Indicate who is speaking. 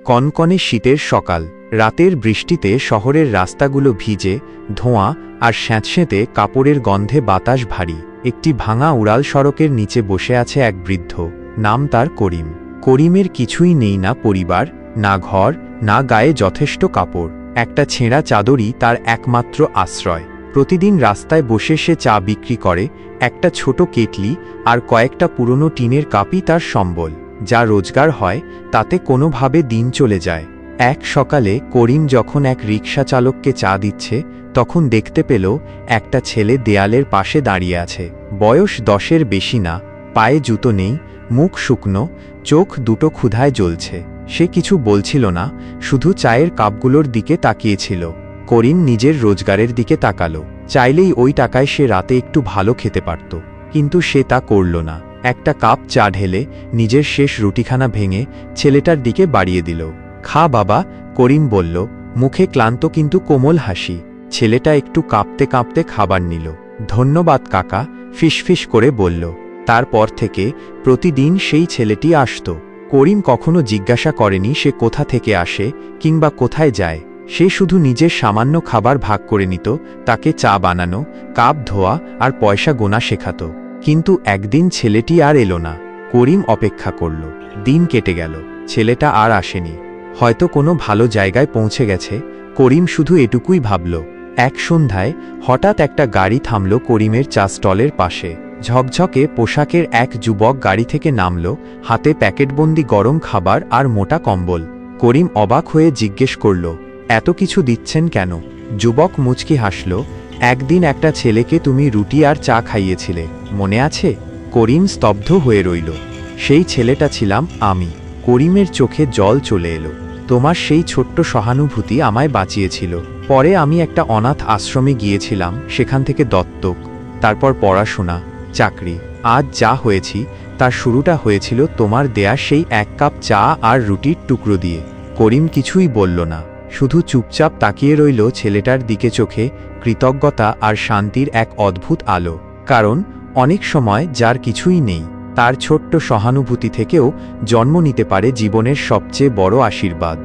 Speaker 1: কনকনে শীতের সকাল, রাতের বৃষ্টিতে শহরের রাস্তাগুলো ভিজে, ধোঁয়া আর স্যাঁতস্যাঁতে কাপড়ের গন্ধে বাতাস ভারী। একটি ভাঙা উড়াল সড়কের নিচে বসে আছে এক বৃদ্ধ, নাম তার করিম। করিমের কিছুই নেই, না পরিবার, না ঘর, না গায়ে যথেষ্ট কাপড়। একটা ছেঁড়া চাদরই তার একমাত্র আশ্রয়। প্রতিদিন রাস্তায় বসে সে চা বিক্রি করে, একটা ছোট কেটলি আর কয়েকটা পুরনো টিনের কাপই তার সম্বল। যা রোজগার হয় তাতে কোনোভাবে দিন চলে যায়। এক সকালে করিম যখন এক রিকশা চালককে চা দিচ্ছে, তখন দেখতে পেল একটা ছেলে দেয়ালের পাশে দাঁড়িয়ে আছে। বয়স 10-এর বেশি না, পায়ে জুতো নেই, মুখ শুকনো, চোখ দুটো ক্ষুধায় জ্বলছে। সে কিছু বলছিল না, শুধু চায়ের কাপগুলোর দিকে তাকিয়েছিল। করিম নিজের রোজগারের দিকে তাকালো। চাইলেই ওই টাকায় সে রাতে একটু ভালো খেতে পারত, কিন্তু সে তা করল না। একটা কাপ চা ঢেলে নিজের শেষ রুটিখানা ভেঙে ছেলেটার দিকে বাড়িয়ে দিল। খা বাবা, করিম বলল, মুখে ক্লান্ত কিন্তু কোমল হাসি। ছেলেটা একটু কাঁপতে কাঁপতে খাবার নিল। ধন্যবাদ কাকা, ফিসফিস করে বলল। তারপর থেকে প্রতিদিন সেই ছেলেটি আসত। করিম কখনো জিজ্ঞাসা করেনি সে কোথা থেকে আসে কিংবা কোথায় যায়। সে শুধু নিজের সামান্য খাবার ভাগ করে নিত, তাকে চা বানানো, কাপ ধোয়া আর পয়সা গোনা শেখাত। কিন্তু একদিন ছেলেটি আর এলো না। করিম অপেক্ষা করল। দিন কেটে গেল, ছেলেটা আর আসেনি। হয়তো কোনো ভালো জায়গায় পৌঁছে গেছে, করিম শুধু এটুকুই ভাবল। এক সন্ধ্যায় হঠাৎ একটা গাড়ি থামল করিমের চা স্টলের পাশে। ঝকঝকে পোশাকের এক যুবক গাড়ি থেকে নামল, হাতে প্যাকেটবন্দি গরম খাবার আর মোটা কম্বল। করিম অবাক হয়ে জিজ্ঞেস করল, এত কিছু দিচ্ছেন কেন? যুবক মুচকি হাসল, একদিন একটা ছেলেকে তুমি রুটি আর চা খাইয়েছিলে, মনে আছে? করিম স্তব্ধ হয়ে রইল। সেই ছেলেটা ছিলাম আমি। করিমের চোখে জল চলে এলো। তোমার সেই ছোট্ট সহানুভূতি আমায় বাঁচিয়েছিল। পরে আমি একটা অনাথ আশ্রমে গিয়েছিলাম, সেখান থেকে দত্তক, তারপর পড়াশোনা, চাকরি। আজ যা হয়েছি তার শুরুটা হয়েছিল তোমার দেয়া সেই এক কাপ চা আর রুটির টুকরো দিয়ে। করিম কিছুই বলল না, শুধু চুপচাপ তাকিয়ে রইল ছেলেটার দিকে। চোখে কৃতজ্ঞতা আর শান্তির এক অদ্ভুত আলো। কারণ অনেক সময় যার কিছুই নেই, তার ছোট্ট সহানুভূতি থেকেও জন্ম নিতে পারে জীবনের সবচেয়ে বড় আশীর্বাদ।